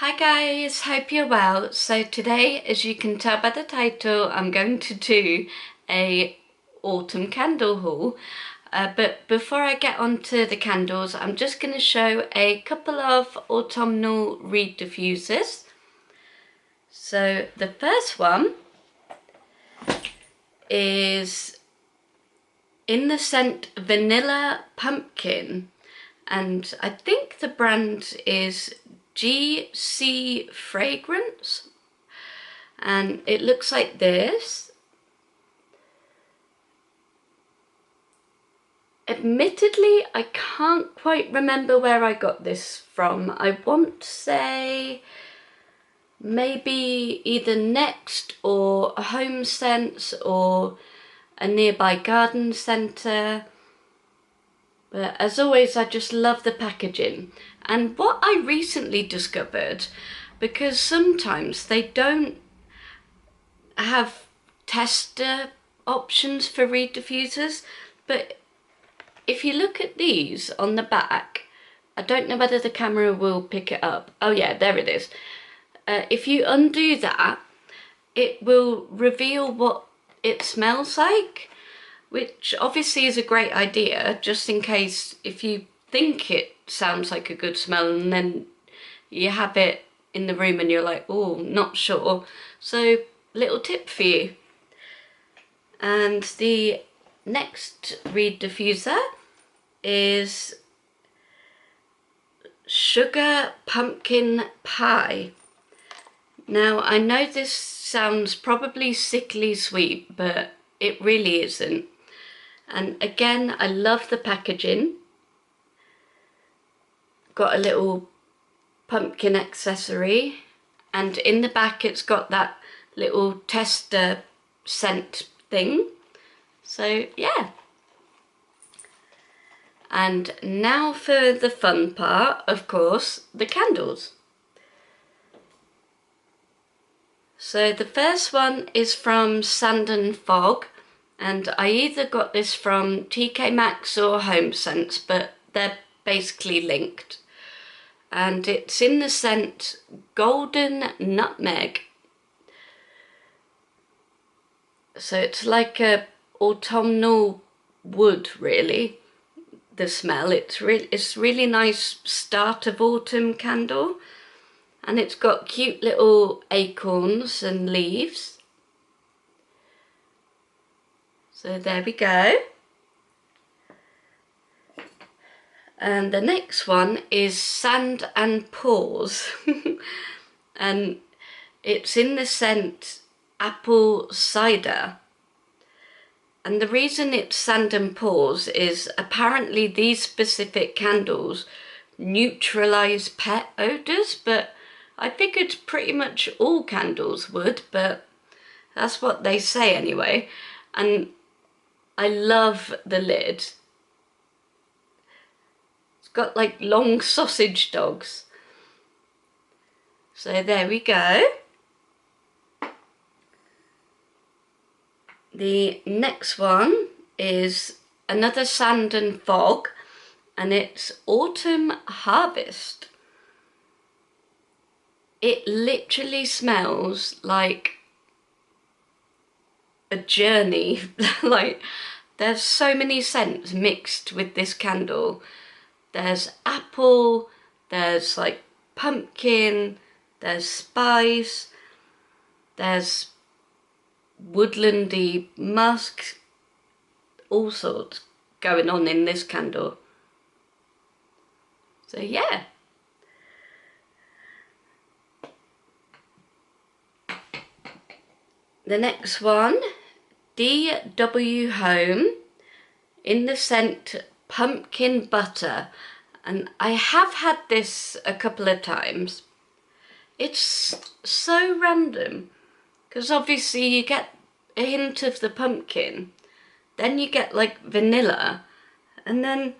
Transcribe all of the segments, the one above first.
Hi guys, hope you're well. So today, as you can tell by the title, I'm going to do a autumn candle haul. But before I get onto the candles, I'm just going to show a couple of autumnal reed diffusers. So the first one is in the scent Vanilla Pumpkin, and I think the brand is GC Fragrance, and it looks like this. Admittedly, I can't quite remember where I got this from. I want to say maybe either Next or a Home Sense or a nearby garden centre. But as always, I just love the packaging. And what I recently discovered, because sometimes they don't have tester options for reed diffusers, but if you look at these on the back, I don't know whether the camera will pick it up. Oh yeah, there it is. If you undo that, it will reveal what it smells like, which obviously is a great idea, just in case if you think it sounds like a good smell and then you have it in the room and you're like, oh, not sure. So, little tip for you. And the next reed diffuser is Sugar Pumpkin Pie. Now, I know this sounds probably sickly sweet, but it really isn't. And again, I love the packaging. Got a little pumpkin accessory, and in the back it's got that little tester scent thing. So yeah. And now for the fun part, of course, the candles. So the first one is from Sand & Fog, and I either got this from TK Maxx or Home Sense, but they're basically linked. And it's in the scent Golden Nutmeg. So it's like a autumnal wood, really. The smell, it's really nice start of autumn candle, and it's got cute little acorns and leaves. So there we go. And the next one is Sand and Pause and it's in the scent Apple Cider. And the reason it's Sand and Pause is apparently these specific candles neutralise pet odours, but I figured pretty much all candles would, but that's what they say anyway. And I love the lid. It's got like long sausage dogs. So there we go. The next one is another Sand and Fog, and it's Autumn Harvest. It literally smells like a journey. Like, there's so many scents mixed with this candle. There's apple, there's like pumpkin, there's spice, there's woodlandy musk, all sorts going on in this candle. So yeah. The next one, DW Home, in the scent Pumpkin Butter, and I have had this a couple of times. It's so random, because obviously you get a hint of the pumpkin, then you get like vanilla, and then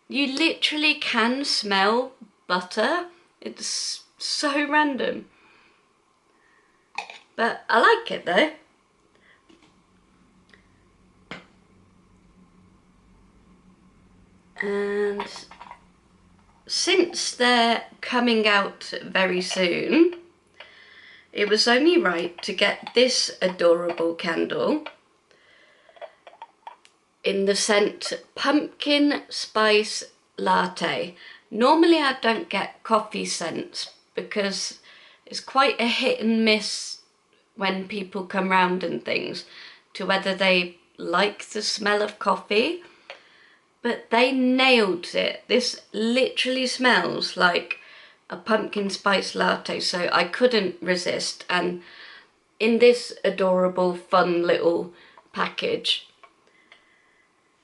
you literally can smell butter. It's so random. But I like it though. And since they're coming out very soon, it was only right to get this adorable candle in the scent Pumpkin Spice Latte. Normally I don't get coffee scents because it's quite a hit and miss when people come round and things to whether they like the smell of coffee, but they nailed it. This literally smells like a pumpkin spice latte, so I couldn't resist. And in this adorable fun little package,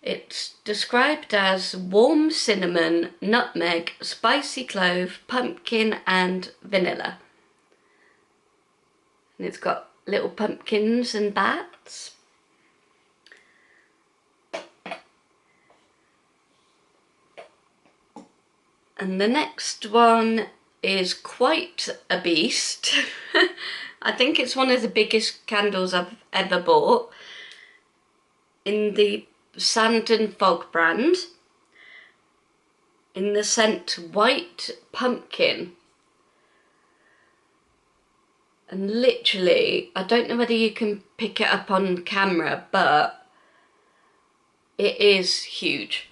it's described as warm cinnamon, nutmeg, spicy clove, pumpkin and vanilla. And it's got little pumpkins and bats. And the next one is quite a beast. I think it's one of the biggest candles I've ever bought, in the Sand and Fog brand, in the scent White Pumpkin. And literally, I don't know whether you can pick it up on camera, but it is huge.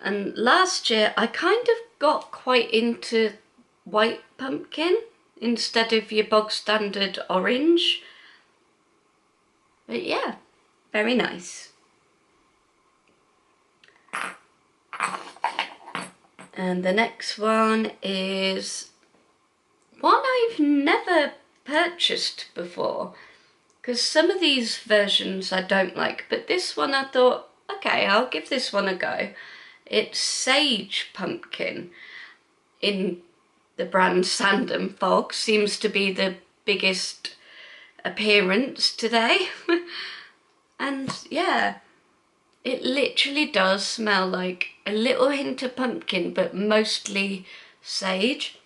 And last year I kind of got quite into white pumpkin instead of your bog standard orange. But yeah, very nice. And the next one is one I've never purchased before, because some of these versions I don't like, but this one I thought, okay, I'll give this one a go. It's Sage Pumpkin in the brand Sand and Fog. Seems to be the biggest appearance today. And yeah, it literally does smell like a little hint of pumpkin, but mostly sage.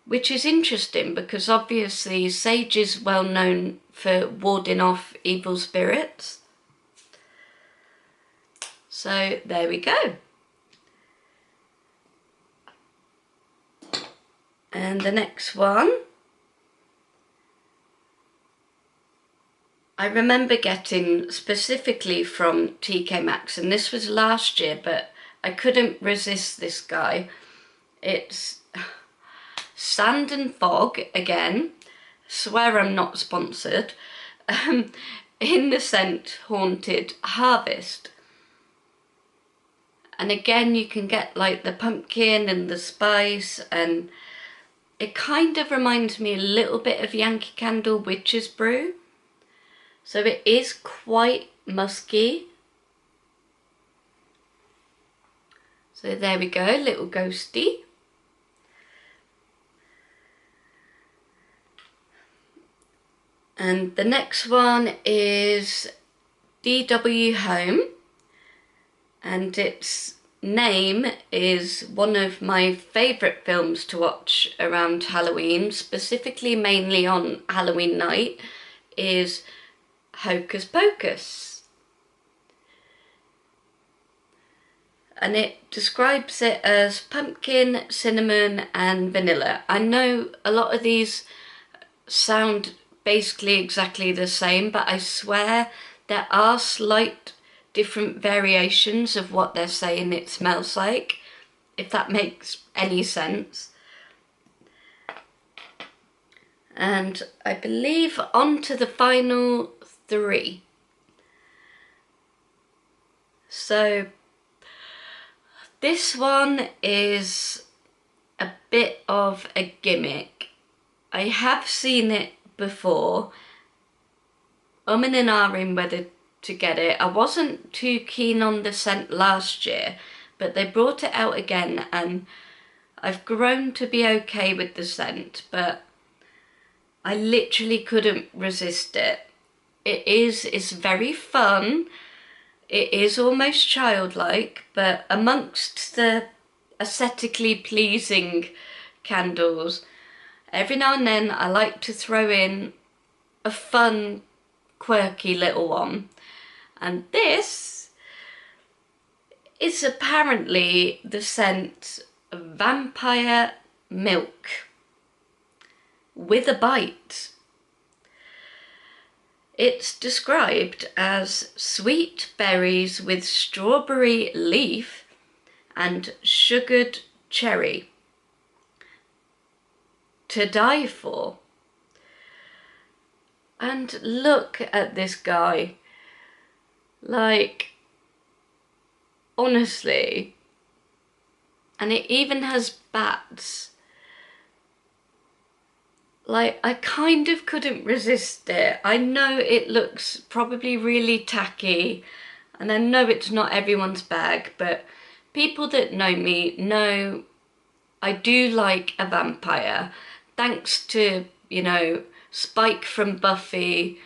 Which is interesting because obviously sage is well known for warding off evil spirits. So there we go. And the next one, I remember getting specifically from TK Maxx, and this was last year, but I couldn't resist this guy. It's Sand and Fog again. Swear I'm not sponsored. In the scent Haunted Harvest. And again, you can get like the pumpkin and the spice, and it kind of reminds me a little bit of Yankee Candle Witch's Brew. So it is quite musky. So there we go, little ghosty. And the next one is DW Home. And its name is one of my favourite films to watch around Halloween, specifically mainly on Halloween night, is Hocus Pocus. And it describes it as pumpkin, cinnamon and vanilla. I know a lot of these sound basically exactly the same, but I swear there are slight different variations of what they're saying it smells like, if that makes any sense. And I believe on to the final three. So this one is a bit of a gimmick. I have seen it before, and ahhing whether to get it. I wasn't too keen on the scent last year, but they brought it out again and I've grown to be okay with the scent, but I literally couldn't resist it. It's very fun. It is almost childlike, but amongst the aesthetically pleasing candles, every now and then I like to throw in a fun, quirky little one. And this is apparently the scent Vampire Milk with a bite. It's described as sweet berries with strawberry leaf and sugared cherry. To die for. And look at this guy. Like, honestly. And it even has bats. Like, I kind of couldn't resist it. I know it looks probably really tacky, and I know it's not everyone's bag, but people that know me know I do like a vampire. Thanks to, you know, Spike from Buffy,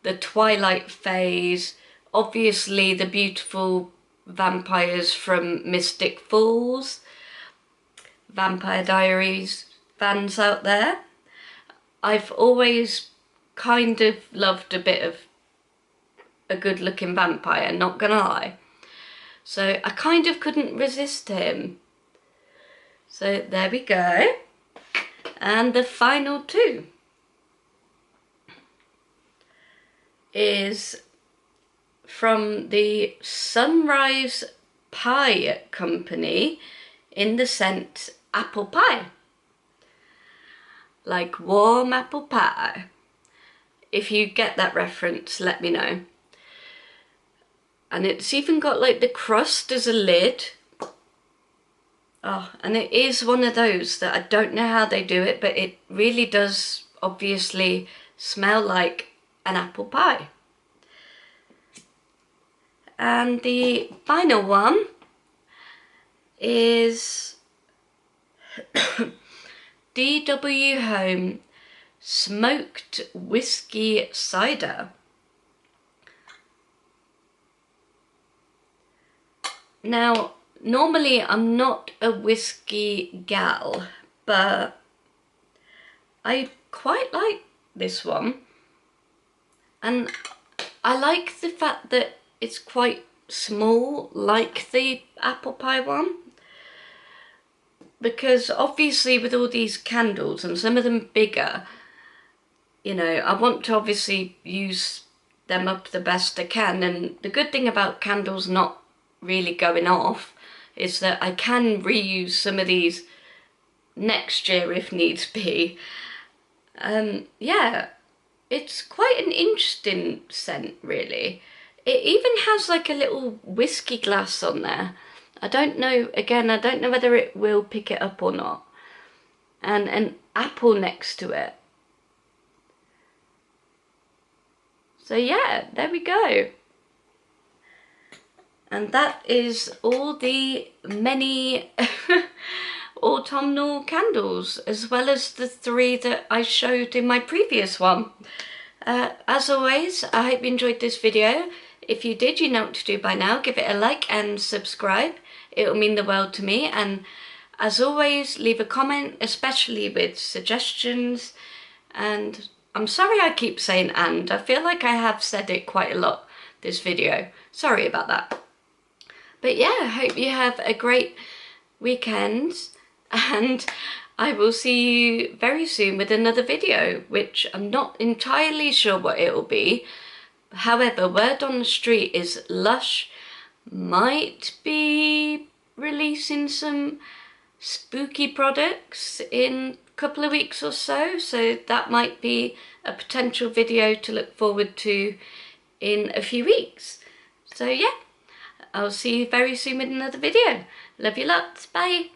the Twilight phase, obviously the beautiful vampires from Mystic Falls, Vampire Diaries fans out there. I've always kind of loved a bit of a good looking vampire, not gonna lie. So I kind of couldn't resist him. So there we go. And the final two is from the Sunrise Pie Company in the scent Apple Pie. Like warm apple pie. If you get that reference, let me know. And it's even got like the crust as a lid. Oh, and it is one of those that I don't know how they do it, but it really does obviously smell like an apple pie. And the final one is DW Home Smoked Whiskey Cider. Now, normally I'm not a whiskey gal, but I quite like this one. And I like the fact that it's quite small, like the apple pie one. Because obviously with all these candles, and some of them bigger, you know, I want to obviously use them up the best I can. And the good thing about candles not really going off is that I can reuse some of these next year if needs be. Yeah, it's quite an interesting scent really. It even has like a little whiskey glass on there. I don't know, again, I don't know whether it will pick it up or not. And an apple next to it. So yeah, there we go. And that is all the many autumnal candles, as well as the 3 that I showed in my previous one. As always, I hope you enjoyed this video. If you did, you know what to do by now. Give it a like and subscribe. It will mean the world to me. And as always, leave a comment, especially with suggestions. And I'm sorry I keep saying and. I feel like I have said it quite a lot this video. Sorry about that. But yeah, I hope you have a great weekend. And I will see you very soon with another video, which I'm not entirely sure what it will be. However, word on the street is Lush might be releasing some spooky products in a couple of weeks or so, so that might be a potential video to look forward to in a few weeks. So yeah, I'll see you very soon with another video. Love you lots, bye!